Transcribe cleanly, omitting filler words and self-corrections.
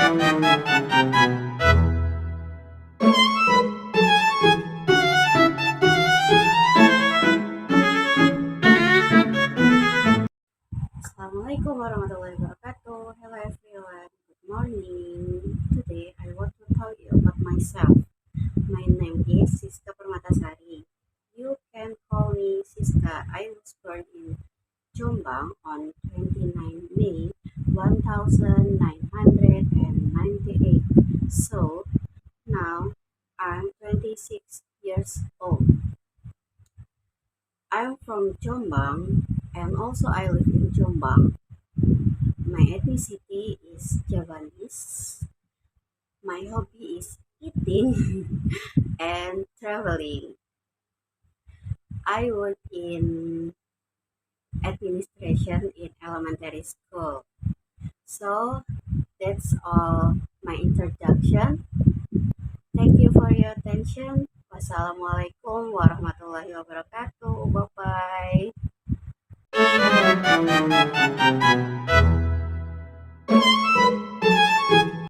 Assalamualaikum warahmatullahi wabarakatuh. Hello everyone. Good morning. Today I want to tell you about myself. My name is Siska Permatasari. You can call me Siska. I was born in Jombang on 29 May 1998. So now I'm 26 years old. I'm from Jombang and also I live in Jombang. My ethnicity is Javanese. My hobby is eating and traveling. I work in administration in elementary school. So that's all my introduction. Thank you for your attention. Wassalamualaikum warahmatullahi wabarakatuh.